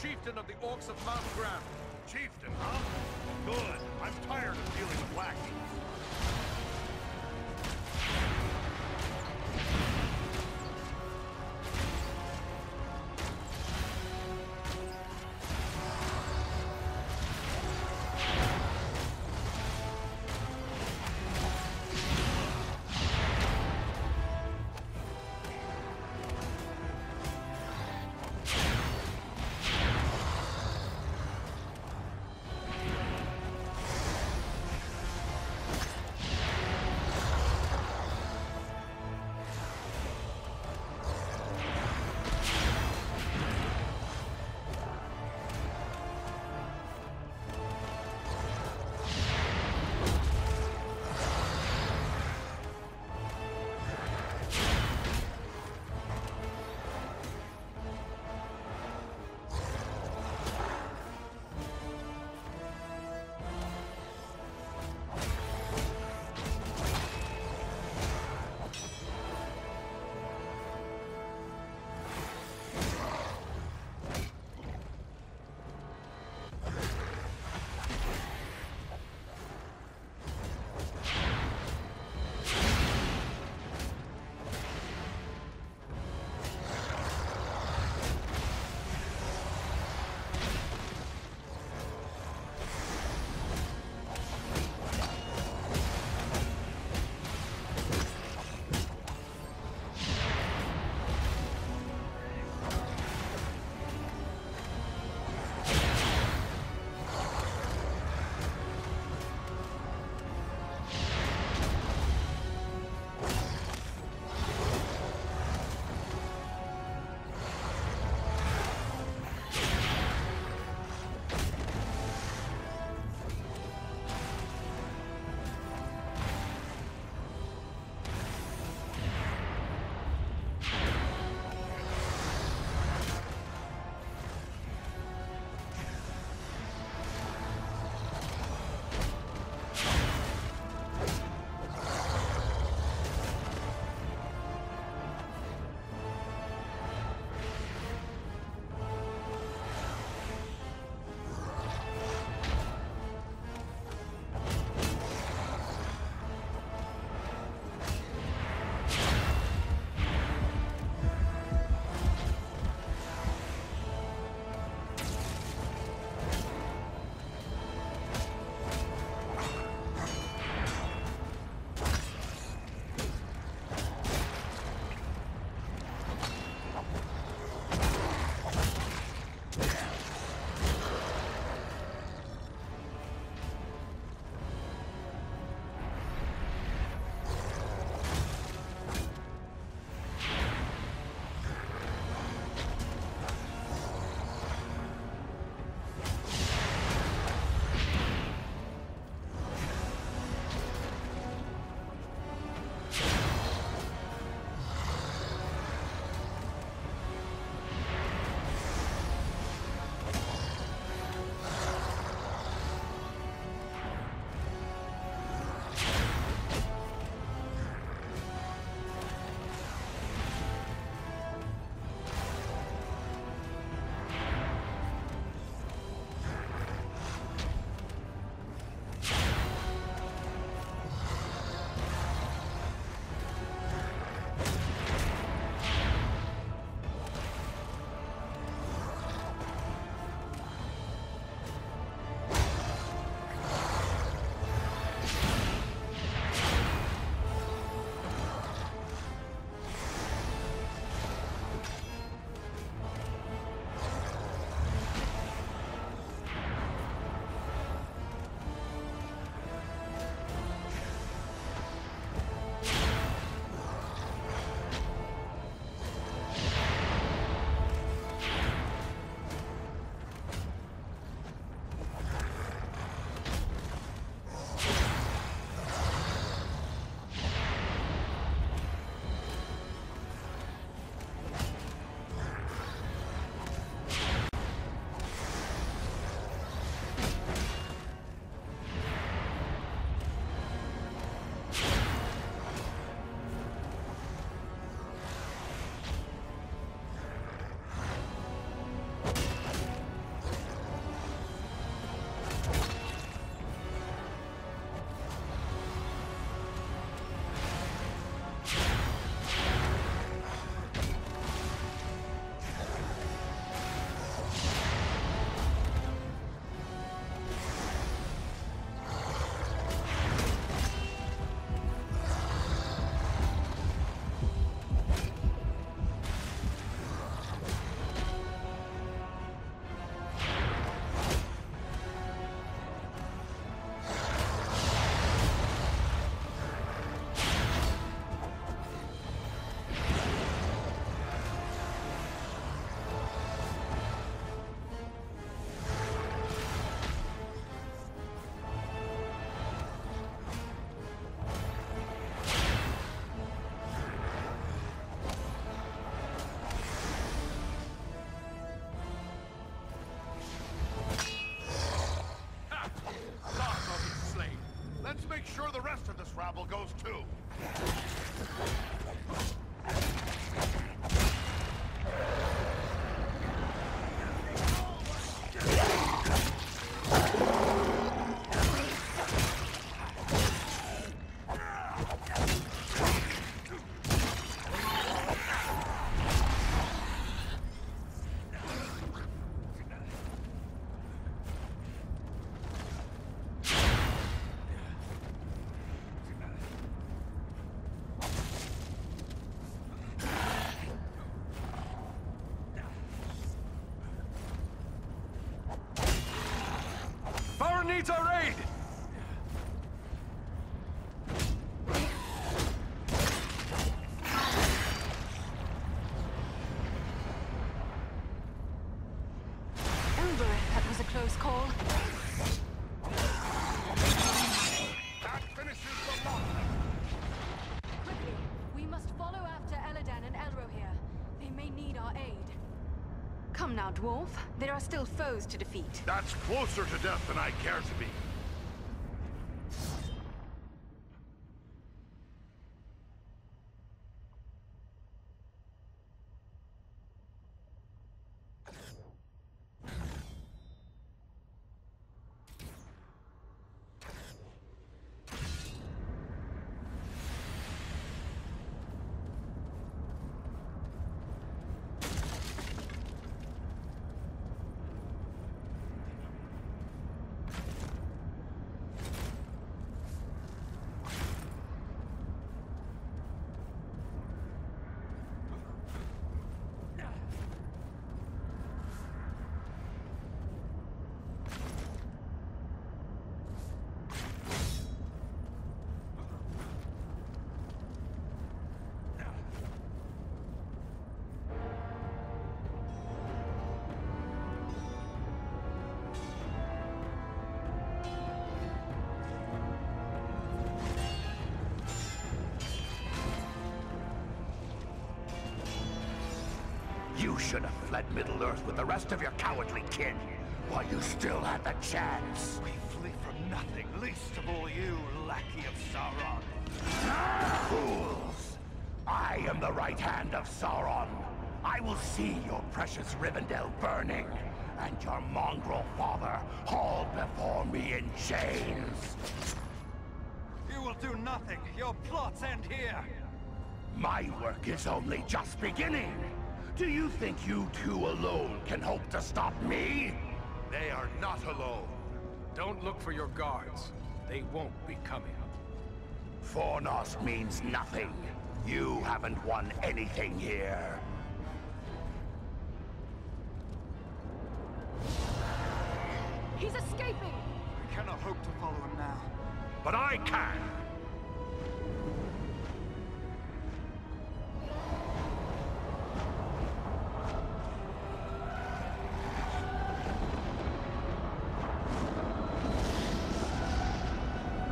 chieftain of the Orcs of Mount Graham. Chieftain, huh? Good. I'm tired of dealing with lackeys. Everyone needs our aid! That was a close call. That finishes the lot. Quickly, we must follow after Eradan and Elro here. They may need our aid. Come now, dwarf. There are still foes to defeat. That's closer to death than I care to be. You should have fled Middle-earth with the rest of your cowardly kin, while you still had the chance. We flee from nothing, least of all you, lackey of Sauron. Fools! I am the right hand of Sauron. I will see your precious Rivendell burning, and your mongrel father hauled before me in chains. You will do nothing. Your plots end here. My work is only just beginning. Do you think you two alone can hope to stop me? They are not alone. Don't look for your guards. They won't be coming. Fornos means nothing. You haven't won anything here. He's escaping! We cannot hope to follow him now. But I can!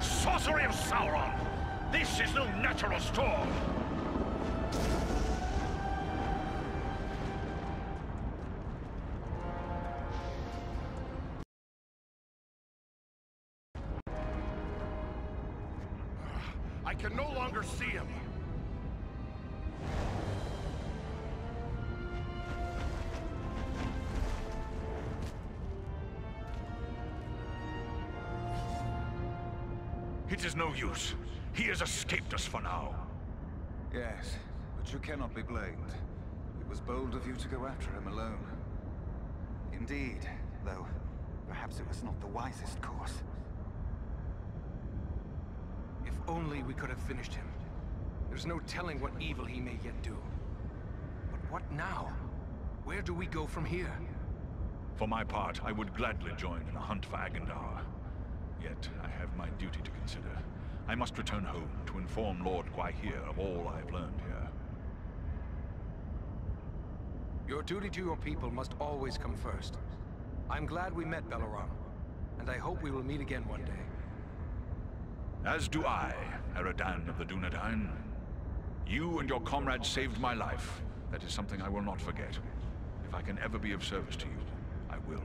Sorcery of Sauron! This is no natural storm! I can no longer see him. It is no use. He has escaped us for now. Yes, but you cannot be blamed. It was bold of you to go after him alone. Indeed, though perhaps it was not the wisest course. If only we could have finished him. There's no telling what evil he may yet do. But what now? Where do we go from here? For my part, I would gladly join in a hunt for Agandar. Yet, I have my duty to consider. I must return home to inform Lord.We of all I've learned here. Your duty to your people must always come first. I'm glad we met, Belleron, and I hope we will meet again one day. As do I, Eradan of the Dunedain. You and your comrades saved my life. That is something I will not forget. If I can ever be of service to you, I will.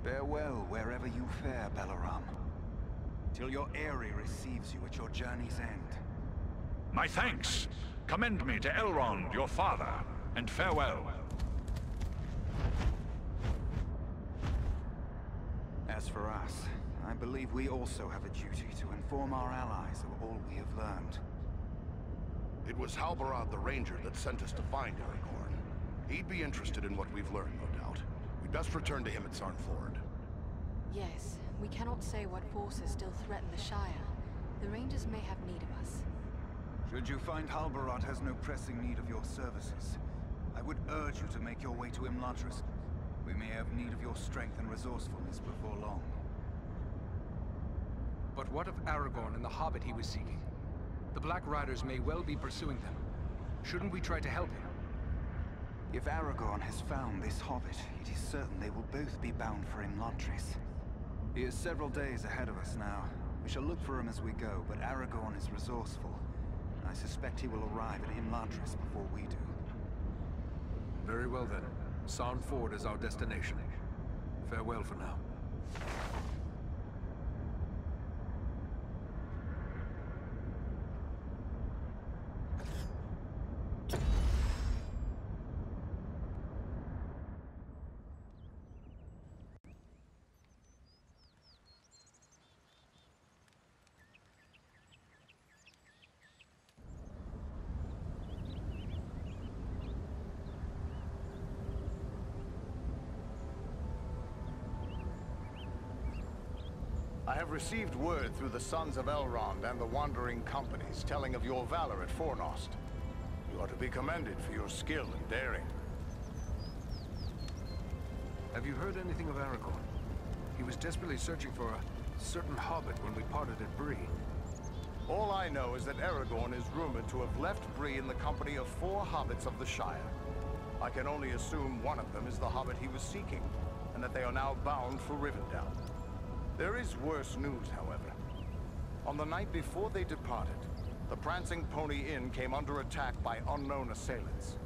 Farewell wherever you fare, Belleron. Till your Eyrie receives you at your journey's end. My thanks! Commend me to Elrond, your father, and farewell. As for us, I believe we also have a duty to inform our allies of all we have learned. It was Halbarad the Ranger that sent us to find Aragorn. He'd be interested in what we've learned, no doubt. We'd best return to him at Sarnford. Yes, we cannot say what forces still threaten the Shire. The Rangers may have need of us. Should you find Halbarad has no pressing need of your services, I would urge you to make your way to Imladris. We may have need of your strength and resourcefulness before long. But what of Aragorn and the Hobbit he was seeking? The Black Riders may well be pursuing them. Shouldn't we try to help him? If Aragorn has found this hobbit, it is certain they will both be bound for Imladris. He is several days ahead of us now. We shall look for him as we go, but Aragorn is resourceful. I suspect he will arrive at Imladris before we do. Very well then. Sound Ford is our destination. Farewell for now. I have received word through the Sons of Elrond and the Wandering Companies telling of your valor at Fornost. You are to be commended for your skill and daring. Have you heard anything of Aragorn? He was desperately searching for a certain hobbit when we parted at Bree. All I know is that Aragorn is rumored to have left Bree in the company of 4 hobbits of the Shire. I can only assume one of them is the hobbit he was seeking, and that they are now bound for Rivendell. There is worse news, however. On the night before they departed, the Prancing Pony Inn came under attack by unknown assailants.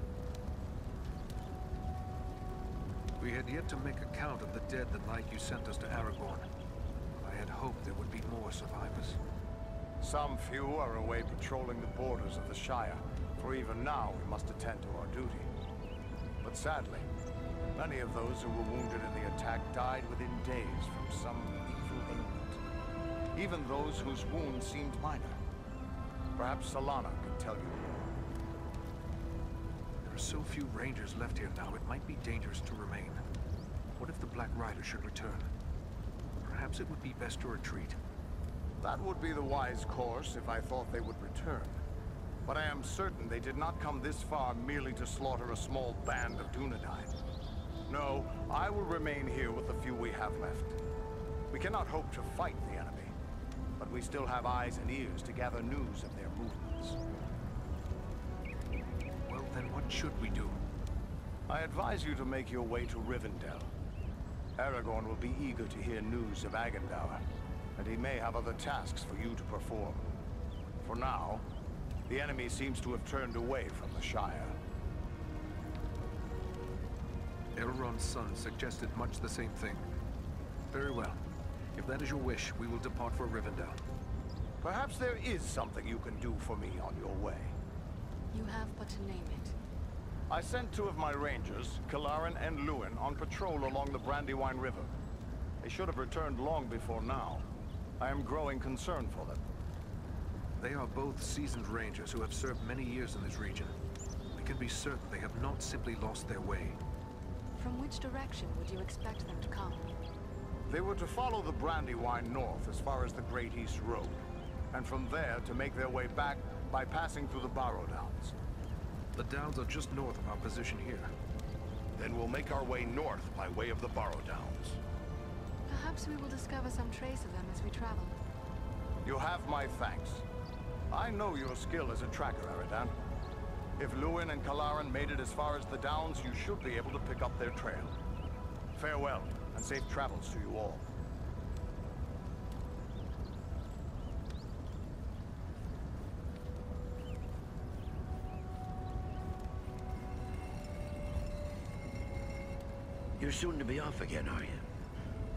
We had yet to make a count of the dead the night you sent us to Aragorn. I had hoped there would be more survivors. Some few are away patrolling the borders of the Shire, for even now we must attend to our duty. But sadly, many of those who were wounded in the attack died within days from some evil ailment. Even those whose wounds seemed minor. Perhaps Solana could tell you more. There are so few Rangers left here now, it might be dangerous to remain. What if the Black Riders should return? Perhaps it would be best to retreat. That would be the wise course if I thought they would return. But I am certain they did not come this far merely to slaughter a small band of dunedain. No, I will remain here with the few we have left. We cannot hope to fight the enemy, but we still have eyes and ears to gather news of their movements. Well, then what should we do? I advise you to make your way to Rivendell. Aragorn will be eager to hear news of Agandaur, and he may have other tasks for you to perform. For now, the enemy seems to have turned away from the Shire. Elrond's son suggested much the same thing. Very well. If that is your wish, we will depart for Rivendell. Perhaps there is something you can do for me on your way. You have but to name it. I sent 2 of my rangers, Kalarin and Luin, on patrol along the Brandywine River. They should have returned long before now. I am growing concerned for them. They are both seasoned rangers who have served many years in this region. We can be certain they have not simply lost their way. From which direction would you expect them to come? They were to follow the Brandywine north as far as the Great East Road, and from there to make their way back by passing through the Barrow Downs. The downs are just north of our position here. Then we'll make our way north by way of the Barrow Downs. Perhaps we will discover some trace of them as we travel. You have my thanks. I know your skill as a tracker, Eradan. If Luin and Kalarin made it as far as the Downs, you should be able to pick up their trail. Farewell, and safe travels to you all. You're soon to be off again, are you?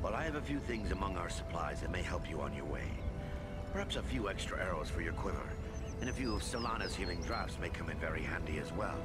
Well, I have a few things among our supplies that may help you on your way. Perhaps a few extra arrows for your quiver, and a few of Solana's healing draughts may come in very handy as well.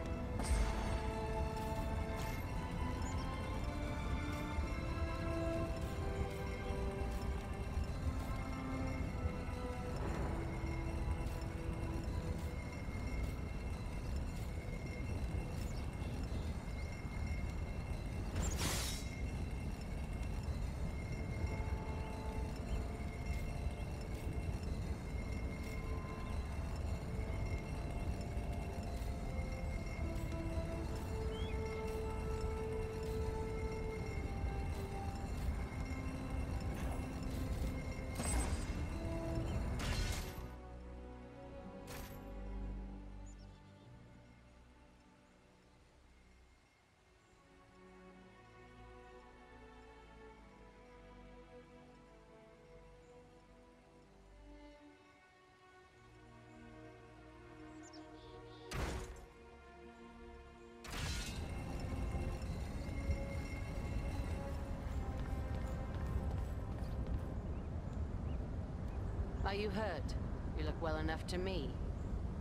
Are you hurt? You look well enough to me.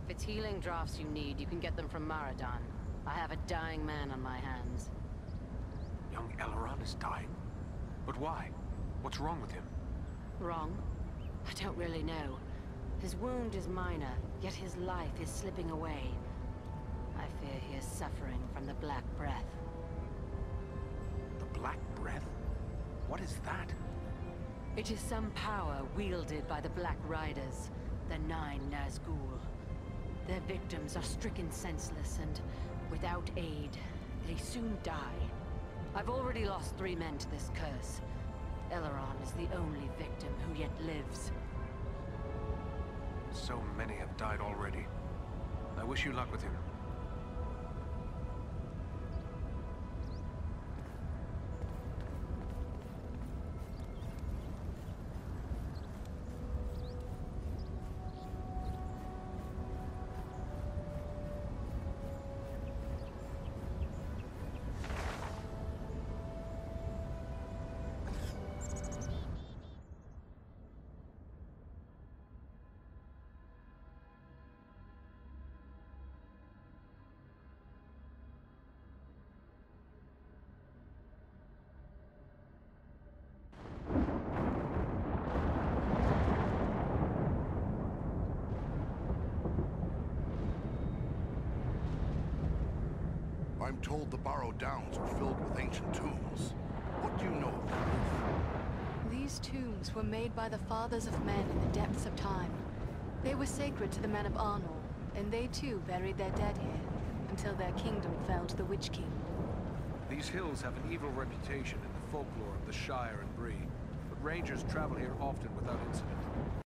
If it's healing drafts you need, you can get them from Eradan. I have a dying man on my hands. Young Eradan is dying? But why? What's wrong with him? Wrong? I don't really know. His wound is minor, yet his life is slipping away. I fear he is suffering from the Black Breath. The Black Breath? What is that? It is some power wielded by the Black Riders, the 9 Nazgul. Their victims are stricken senseless, and without aid, they soon die. I've already lost 3 men to this curse. Eradan is the only victim who yet lives. So many have died already. I wish you luck with him. I'm told the Barrow Downs are filled with ancient tombs. What do you know of them? These tombs were made by the fathers of men in the depths of time. They were sacred to the men of Arnor, and they too buried their dead here, until their kingdom fell to the Witch King. These hills have an evil reputation in the folklore of the Shire and Bree, but rangers travel here often without incident.